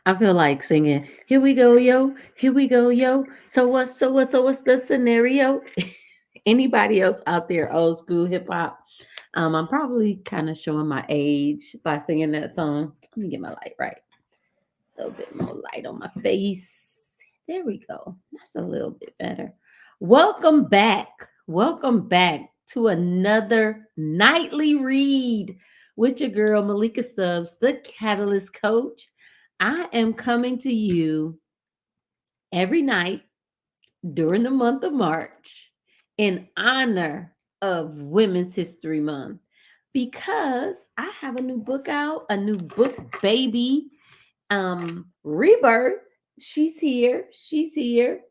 I feel like singing, here we go, yo, here we go, yo. So what's the scenario? Anybody else out there, old school hip hop? I'm probably kind of showing my age by singing that song. Let me get my light right. A little bit more light on my face. There we go. That's a little bit better. Welcome back. Welcome back to another nightly read with your girl, Malika Stubbs, the Catalyst Coach. I am coming to you every night during the month of March in honor of Women's History Month because I have a new book out, a new book baby, reBIRTH. She's here. She's here.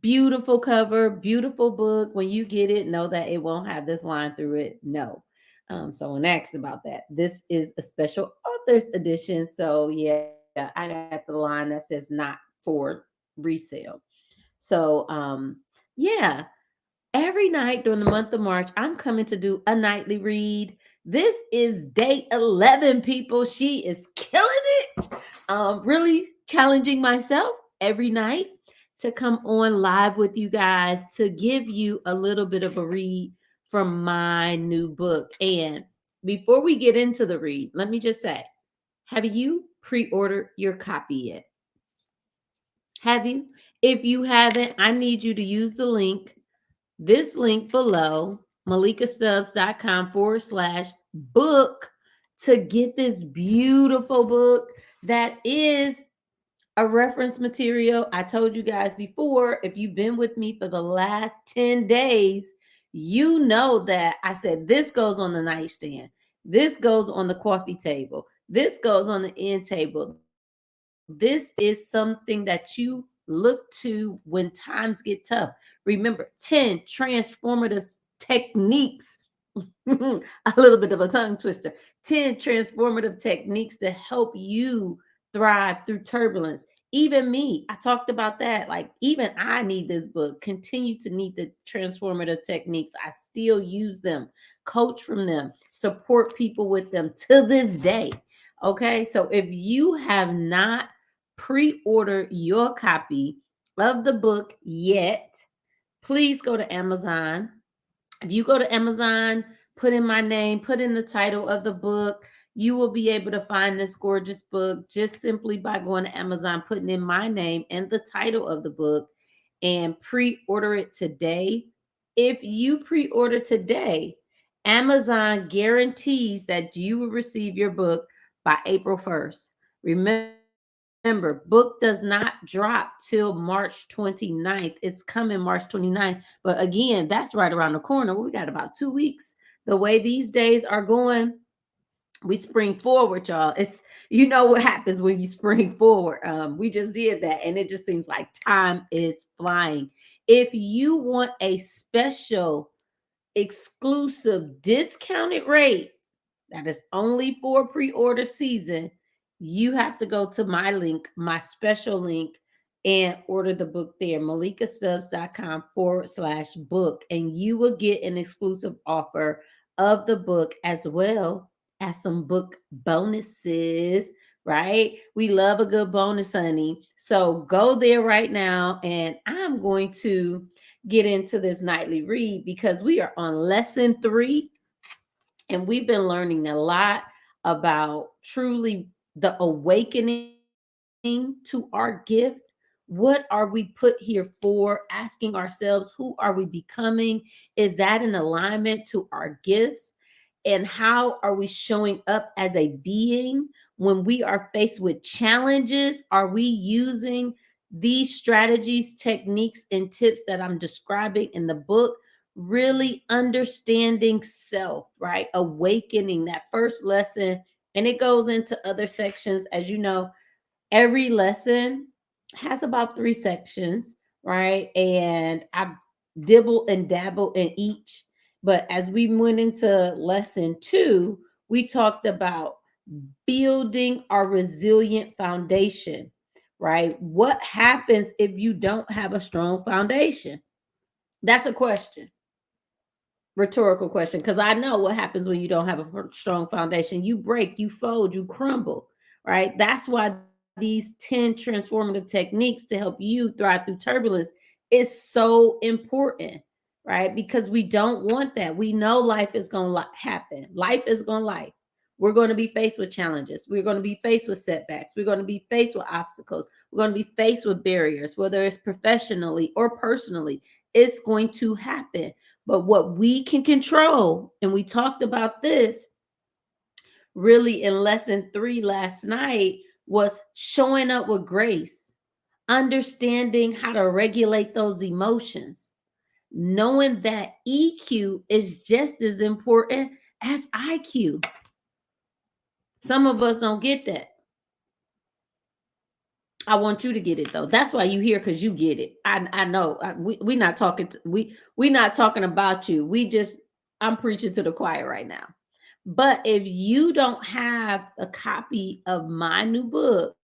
Beautiful cover, beautiful book. When you get it, know that it won't have this line through it. No. Someone asked about that. This is a special author's edition. So yeah, I got the line that says not for resale. So yeah, every night during the month of March, I'm coming to do a nightly read. This is day 11, people. She is killing it. Really challenging myself every night to come on live with you guys to give you a little bit of a read from my new book. And before we get into the read, let me just say, have you pre-ordered your copy yet? Have you? If you haven't, I need you to use this link below, malikastubbs.com/book, to get this beautiful book that is a reference material. I told you guys before, if you've been with me for the last 10 days, you know that I said this goes on the nightstand. This goes on the coffee table. This goes on the end table. This is something that you look to when times get tough. Remember, 10 transformative techniques. A little bit of a tongue twister. 10 transformative techniques to help you thrive through turbulence. Even me, I talked about that. Like, even I need this book, continue to need the transformative techniques. I still use them, coach from them, support people with them to this day. Okay, so if you have not pre ordered your copy of the book yet, please go to Amazon. If you go to Amazon, put in my name, put in the title of the book, you will be able to find this gorgeous book just simply by going to Amazon, putting in my name and the title of the book, and pre order it today. If you pre order today, Amazon guarantees that you will receive your book by April 1st. Remember, book does not drop till March 29th. It's coming March 29th. But again, that's right around the corner. We got about 2 weeks. The way these days are going, we spring forward, y'all. It's, you know what happens when you spring forward. We just did that, and it just seems like time is flying. If you want a special, exclusive, discounted rate that is only for pre-order season, you have to go to my link, my special link, and order the book there, malikastubbs.com/book, and you will get an exclusive offer of the book as well as some book bonuses, right? We love a good bonus, honey. So go there right now, and I'm going to get into this nightly read because we are on lesson 3, and we've been learning a lot about truly the awakening to our gift. What are we put here for? Asking ourselves, who are we becoming? Is that in alignment to our gifts? And how are we showing up as a being when we are faced with challenges? Are we using these strategies, techniques, and tips that I'm describing in the book? Really understanding self, right? Awakening, that first lesson. And it goes into other sections. As you know, every lesson has about 3 sections, right? And I've dibbled and dabbled in each. But as we went into lesson 2, we talked about building our resilient foundation, right? What happens if you don't have a strong foundation? That's a question, rhetorical question, because I know what happens when you don't have a strong foundation. You break, you fold, you crumble, right? That's why these 10 transformative techniques to help you thrive through turbulence is so important, right? Because we don't want that. We know life is going to happen. Life is going to life. We're going to be faced with challenges. We're going to be faced with setbacks. We're going to be faced with obstacles. We're going to be faced with barriers, whether it's professionally or personally. It's going to happen. But what we can control, and we talked about this really in lesson 3 last night, was showing up with grace, understanding how to regulate those emotions, knowing that EQ is just as important as IQ. Some of us don't get that. I want you to get it though. That's why you here, because you get it. I know. We not talking. We not talking about you. I'm preaching to the choir right now. But if you don't have a copy of my new book,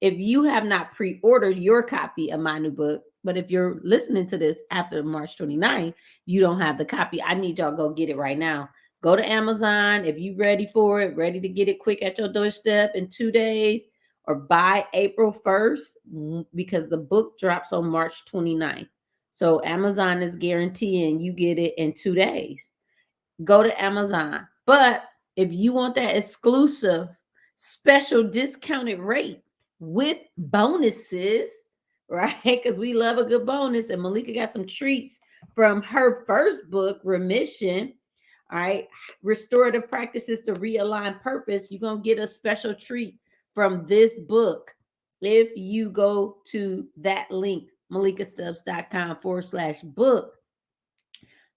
if you have not pre-ordered your copy of my new book, but if you're listening to this after March 29th, you don't have the copy. I need y'all to go get it right now. Go to Amazon if you're ready for it, ready to get it quick at your doorstep in 2 days, or by April 1st, because the book drops on March 29th. So Amazon is guaranteeing you get it in 2 days. Go to Amazon. But if you want that exclusive special discounted rate with bonuses, right? Because we love a good bonus. And Malika got some treats from her first book, Remission. All right. Restorative Practices to Realign Purpose. You're going to get a special treat from this book if you go to that link, malikastubbs.com/book.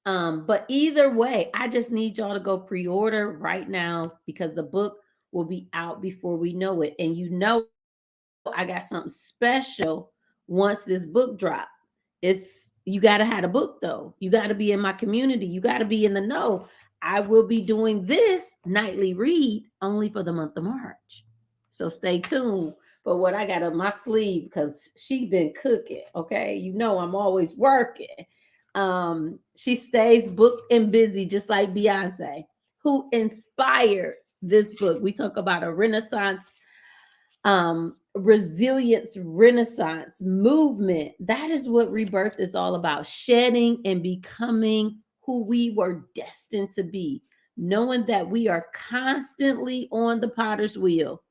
But either way, I just need y'all to go pre-order right now, because the book will be out before we know it. And you know, I got something special once this book drop. You got to have a book though. You got to be in my community. You got to be in the know. I will be doing this nightly read only for the month of March. So stay tuned for what I got up my sleeve, because she been cooking. Okay. You know, I'm always working. She stays booked and busy, just like Beyonce, who inspired this book. We talk about a renaissance, resilience renaissance movement. That is what reBIRTH is all about: shedding and becoming who we were destined to be, knowing that we are constantly on the potter's wheel.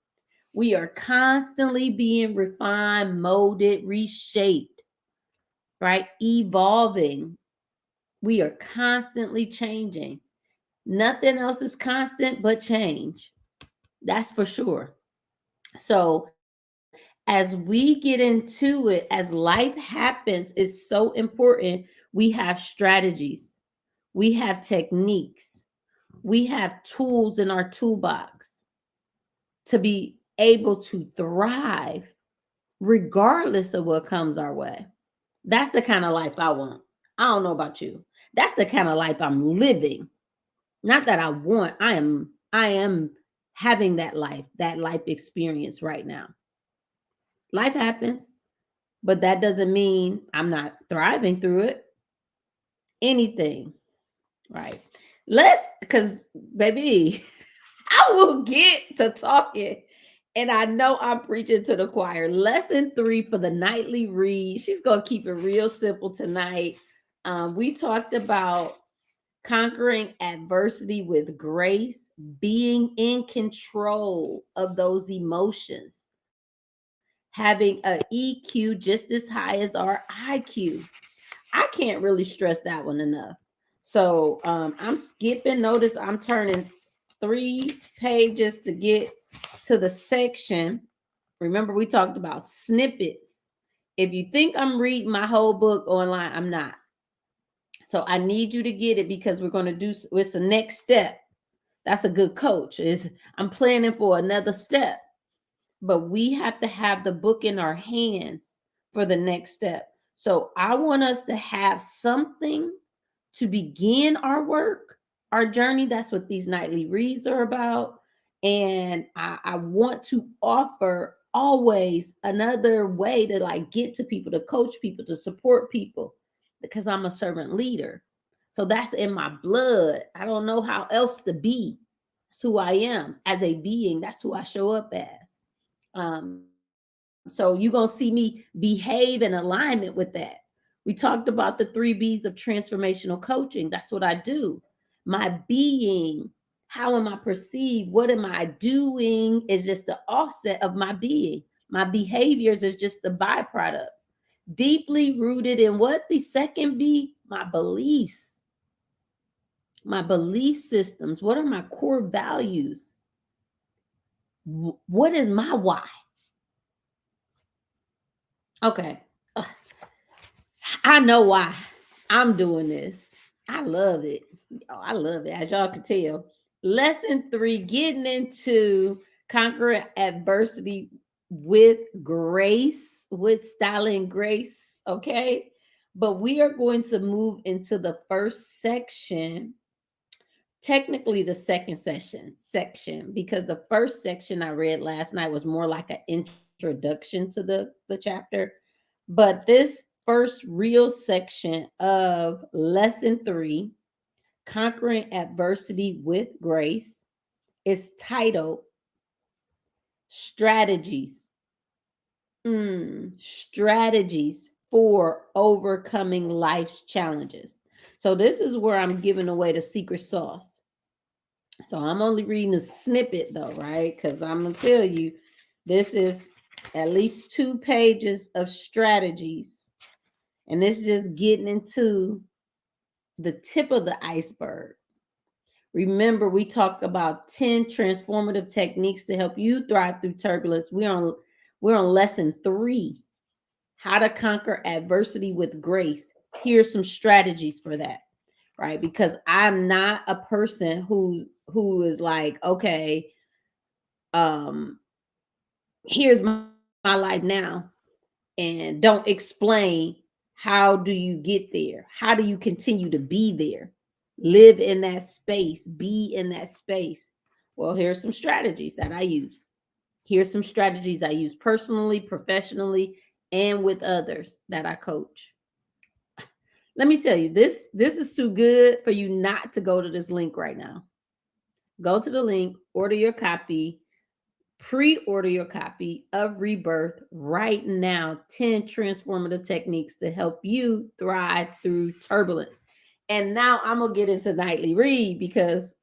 We are constantly being refined, molded, reshaped, right? Evolving. We are constantly changing. Nothing else is constant but change. That's for sure. So, as we get into it, as life happens, it's so important. We have strategies, we have techniques, we have tools in our toolbox to be able to thrive regardless of what comes our way. That's the kind of life I want. I don't know about you. That's the kind of life I'm living. Not that I want, I am having that life experience right now. Life happens, but that doesn't mean I'm not thriving through it. Anything, right? Because baby, I will get to talking, and I know I'm preaching to the choir. Lesson 3 for the nightly read. She's gonna keep it real simple tonight. We talked about conquering adversity with grace, being in control of those emotions, having a EQ just as high as our IQ. I can't really stress that one enough. So I'm skipping. Notice I'm turning 3 pages to get to the section. Remember, we talked about snippets. If you think I'm reading my whole book online, I'm not. So I need you to get it, because we're going to do it's the next step. That's a good coach. I'm planning for another step. But we have to have the book in our hands for the next step. So I want us to have something to begin our work, our journey. That's what these nightly reads are about. And I want to offer always another way to like get to people, to coach people, to support people, because I'm a servant leader. So that's in my blood. I don't know how else to be. That's who I am as a being. That's who I show up as. So you're going to see me behave in alignment with that. We talked about the 3 B's of transformational coaching. That's what I do. My being, how am I perceived? What am I doing is just the offset of my being. My behaviors is just the byproduct. Deeply rooted in what? The second B, my beliefs, my belief systems. What are my core values? What is my why? Okay. I know why I'm doing this. I love it. Oh, I love it. As y'all can tell. Lesson 3, getting into conquering adversity with grace, with style and grace. Okay. But we are going to move into the first section, technically the second section, because the first section I read last night was more like an introduction to the chapter. But this first real section of lesson 3, conquering adversity with grace, is titled strategies. Strategies for overcoming life's challenges. So this is where I'm giving away the secret sauce. So I'm only reading a snippet though, right? Because I'm gonna tell you, this is at least 2 pages of strategies, and this is just getting into the tip of the iceberg. Remember, we talked about 10 transformative techniques to help you thrive through turbulence. We're on lesson 3, how to conquer adversity with grace. Here's some strategies for that, right? Because I'm not a person who is like, okay, um here's my life now, and don't explain how do you get there, how do you continue to be there, live in that space, be in that space. Well, here's some strategies that I use. Here's some strategies I use personally, professionally, and with others that I coach. Let me tell you, this is too good for you not to go to this link right now. Go to the link, order your copy. Pre-order your copy of reBIRTH right now. 10 transformative techniques to help you thrive through turbulence. And now I'm gonna get into Nightly Read, because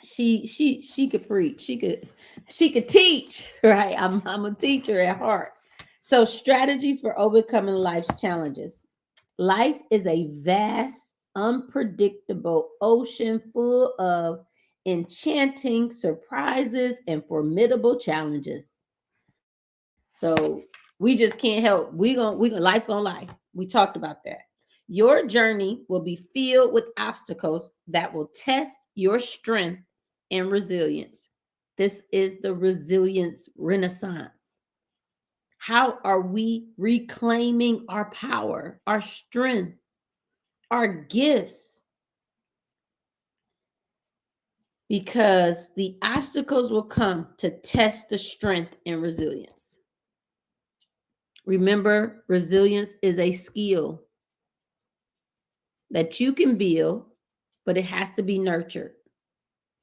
she could preach. She could teach, right? I'm a teacher at heart. So, strategies for overcoming life's challenges. Life is a vast, unpredictable ocean full of enchanting surprises and formidable challenges. So we just can't help. We gonna life gonna life. We talked about that. Your journey will be filled with obstacles that will test your strength and resilience. This is the resilience renaissance. How are we reclaiming our power, our strength, our gifts? Because the obstacles will come to test the strength and resilience. Remember, resilience is a skill that you can build, but it has to be nurtured.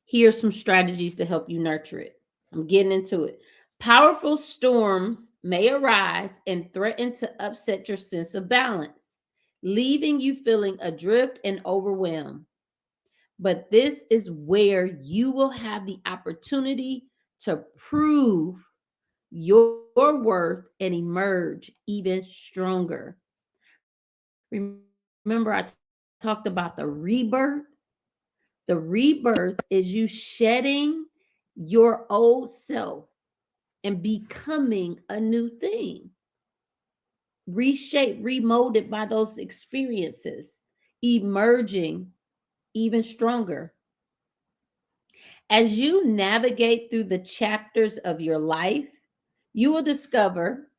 Here are some strategies to help you nurture it. I'm getting into it. Powerful storms may arise and threaten to upset your sense of balance, leaving you feeling adrift and overwhelmed. But this is where you will have the opportunity to prove your worth and emerge even stronger. Remember, I talked about the rebirth. The rebirth is you shedding your old self and becoming a new thing, reshaped, remolded by those experiences, emerging even stronger. As you navigate through the chapters of your life, you will discover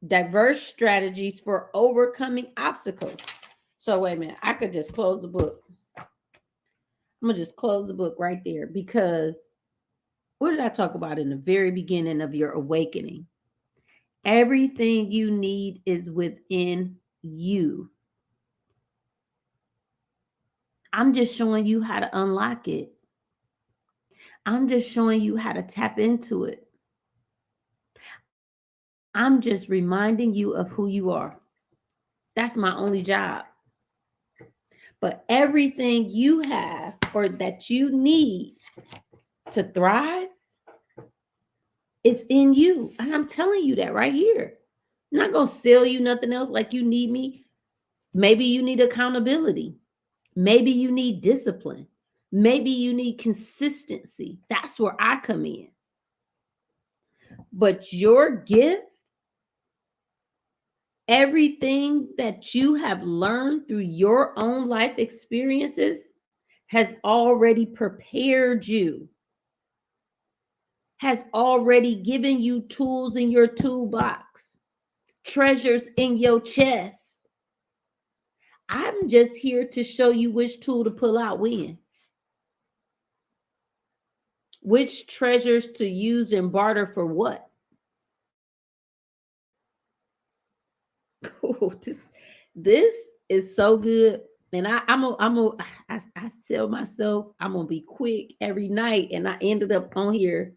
diverse strategies for overcoming obstacles. So, wait a minute, I could just close the book. I'm gonna just close the book right there, because what did I talk about in the very beginning of your awakening? Everything you need is within you. I'm just showing you how to unlock it. I'm just showing you how to tap into it. I'm just reminding you of who you are. That's my only job. But everything you have or that you need to thrive is in you. And I'm telling you that right here. I'm not going to sell you nothing else like you need me. Maybe you need accountability. Maybe you need discipline. Maybe you need consistency. That's where I come in. But your gift, everything that you have learned through your own life experiences has already prepared you, has already given you tools in your toolbox, treasures in your chest. I'm just here to show you which tool to pull out when, which treasures to use and barter for what. Ooh, this is so good. And I tell myself I'm gonna be quick every night, and I ended up on here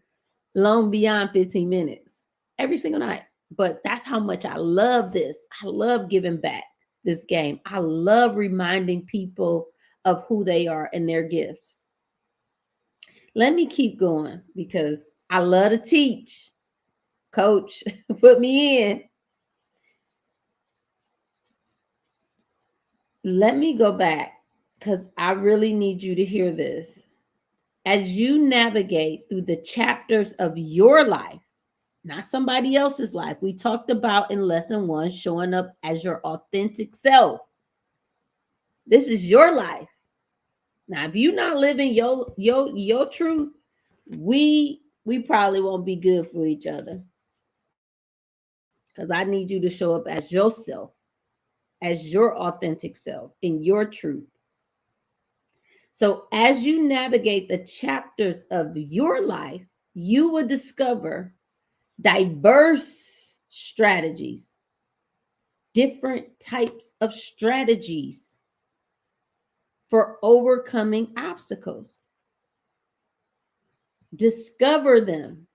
long beyond 15 minutes every single night. But that's how much I love this. I love giving back this game. I love reminding people of who they are and their gifts. Let me keep going because I love to teach. Coach, put me in. Let me go back because I really need you to hear this. As you navigate through the chapters of your life, not somebody else's life, we talked about in lesson 1 showing up as your authentic self. This is your life. Now, if you're not living your truth, we probably won't be good for each other. Because I need you to show up as yourself, as your authentic self in your truth. So as you navigate the chapters of your life, you will discover diverse strategies, different types of strategies for overcoming obstacles. Discover them.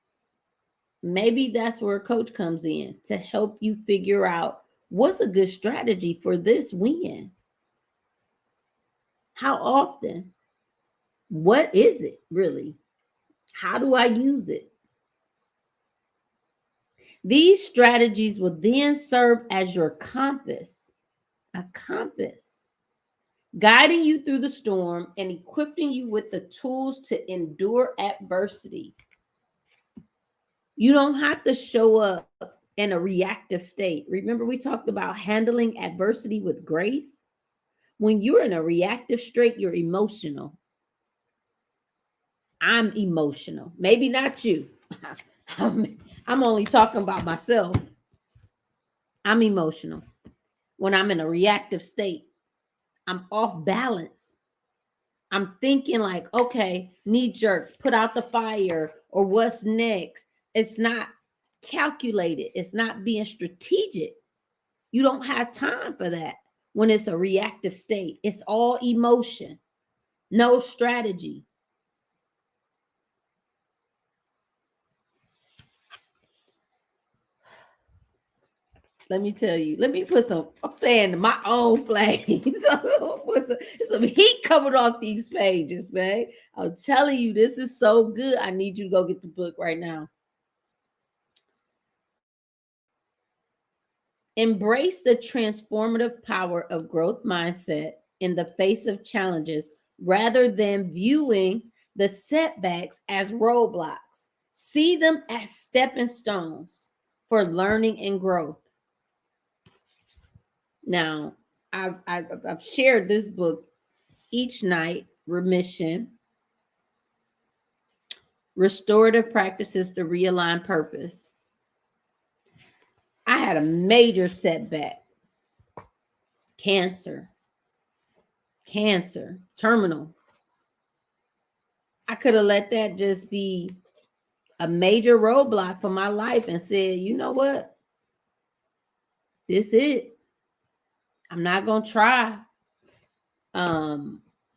Maybe that's where a coach comes in to help you figure out what's a good strategy for this win. How often? What is it really? How do I use it? These strategies will then serve as your compass, a compass, guiding you through the storm and equipping you with the tools to endure adversity. You don't have to show up in a reactive state. Remember, we talked about handling adversity with grace. When you're in a reactive state, you're emotional. I'm emotional. Maybe not you. I'm only talking about myself. I'm emotional. When I'm in a reactive state, I'm off balance. I'm thinking like, okay, knee jerk, put out the fire, or what's next. It's not calculated. It's not being strategic. You don't have time for that when it's a reactive state. It's all emotion, no strategy. Let me tell you, let me put a fan to my own flames. some heat coming off these pages, man. I'm telling you, this is so good. I need you to go get the book right now. Embrace the transformative power of growth mindset in the face of challenges rather than viewing the setbacks as roadblocks. See them as stepping stones for learning and growth. Now, I've shared this book each night, Remission, Restorative Practices to Realign Purpose. I had a major setback. Cancer, terminal. I could have let that just be a major roadblock for my life and said, you know what? This it. I'm not gonna try.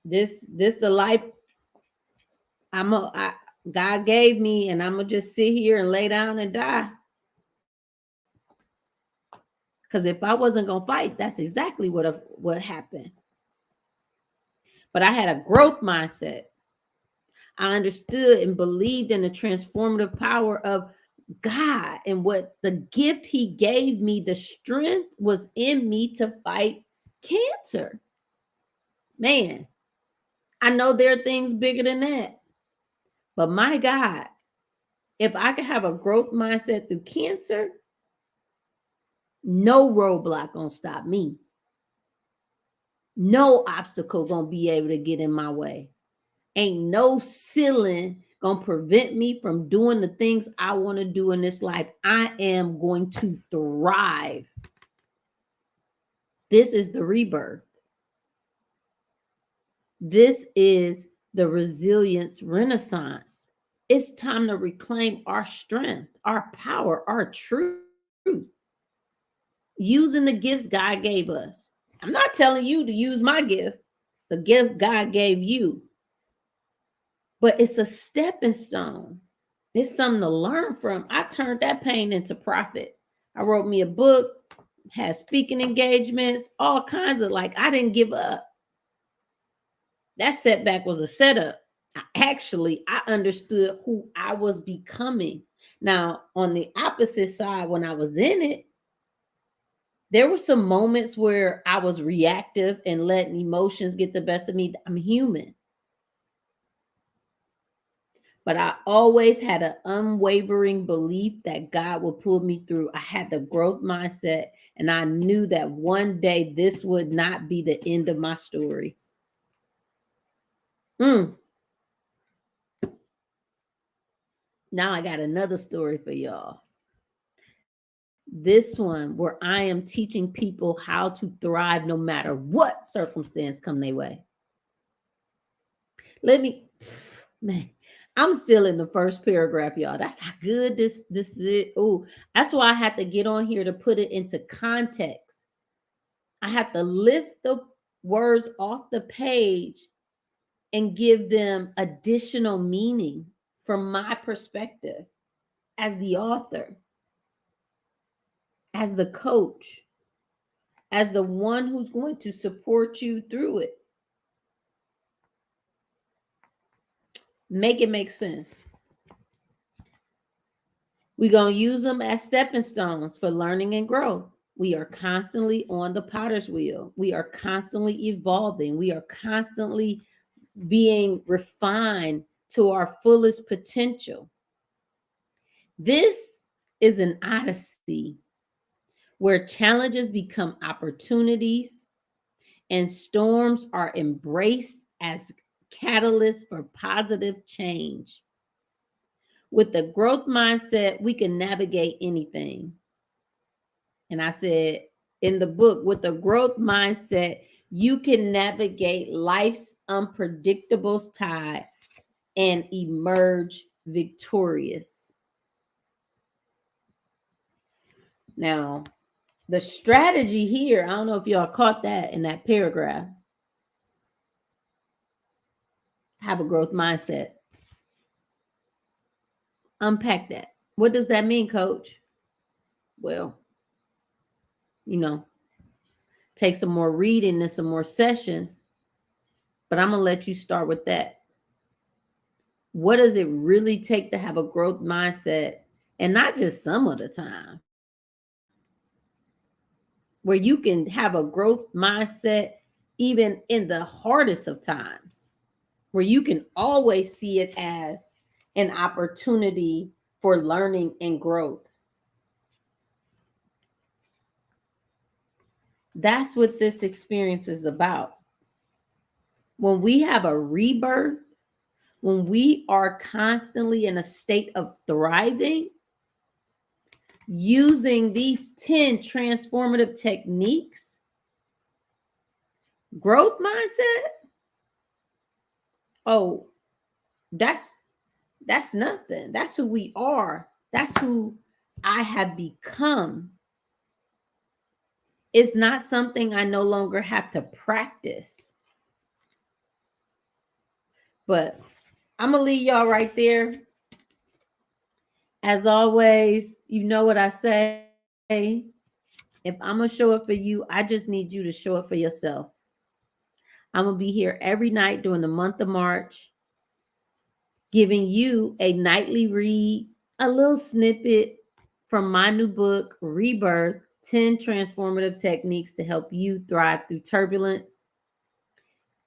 This the life God gave me, and I'm gonna just sit here and lay down and die. Because if I wasn't going to fight, that's exactly what happened. But I had a growth mindset. I understood and believed in the transformative power of God and what the gift he gave me, the strength was in me to fight cancer. Man, I know there are things bigger than that. But my God, if I could have a growth mindset through cancer, no roadblock gonna stop me. No obstacle gonna be able to get in my way. Ain't no ceiling gonna prevent me from doing the things I want to do in this life. I am going to thrive. This is the rebirth. This is the resilience renaissance. It's time to reclaim our strength, our power, our truth, using the gifts God gave us. I'm not telling you to use my gift, the gift God gave you, but it's a stepping stone. It's something to learn from. I turned that pain into profit. I wrote me a book, had speaking engagements, all kinds of I didn't give up. That setback was a setup. I understood who I was becoming. Now, on the opposite side, when I was in it, there were some moments where I was reactive and letting emotions get the best of me. I'm human. But I always had an unwavering belief that God would pull me through. I had the growth mindset, and I knew that one day this would not be the end of my story. Now I got another story for y'all. This one where I am teaching people how to thrive no matter what circumstance come their way. Man, I'm still in the first paragraph, y'all. That's how good this is. Oh, that's why I had to get on here to put it into context. I had to lift the words off the page and give them additional meaning from my perspective as the author, as the coach, as the one who's going to support you through it. Make it make sense. We're going to use them as stepping stones for learning and growth. We are constantly on the potter's wheel. We are constantly evolving. We are constantly being refined to our fullest potential. This is an odyssey where challenges become opportunities and storms are embraced as catalysts for positive change. With the growth mindset, we can navigate anything. And I said in the book, with the growth mindset, you can navigate life's unpredictable tide and emerge victorious. Now, the strategy here, I don't know if y'all caught that in that paragraph. Have a growth mindset. Unpack that. What does that mean, coach? Well, take some more reading and some more sessions, but I'm going to let you start with that. What does it really take to have a growth mindset? And not just some of the time, where you can have a growth mindset even in the hardest of times, where you can always see it as an opportunity for learning and growth. That's what this experience is about. When we have a rebirth, when we are constantly in a state of thriving, using these 10 transformative techniques, growth mindset, oh, that's nothing. That's who we are. That's who I have become. It's not something I no longer have to practice. But I'm going to leave y'all right there. As always, you know what I say. If I'm going to show up for you, I just need you to show up for yourself. I'm going to be here every night during the month of March, giving you a nightly read, a little snippet from my new book, reBIRTH 10 Transformative Techniques to Help You Thrive Through Turbulence.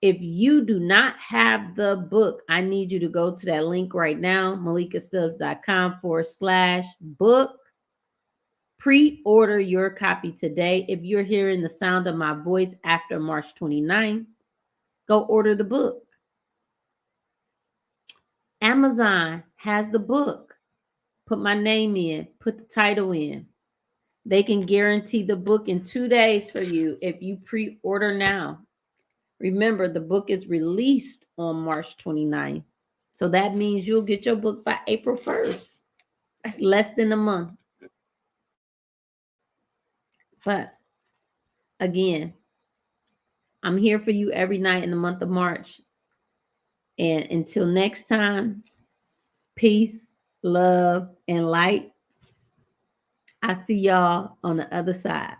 If you do not have the book, I need you to go to that link right now, malikastubbs.com/book. Pre-order your copy today. If you're hearing the sound of my voice after March 29th, go order the book. Amazon has the book. Put my name in, put the title in. They can guarantee the book in 2 days for you if you pre-order now. Remember, the book is released on March 29th. So that means you'll get your book by April 1st. That's less than a month. But again, I'm here for you every night in the month of March. And until next time, peace, love, and light. I see y'all on the other side.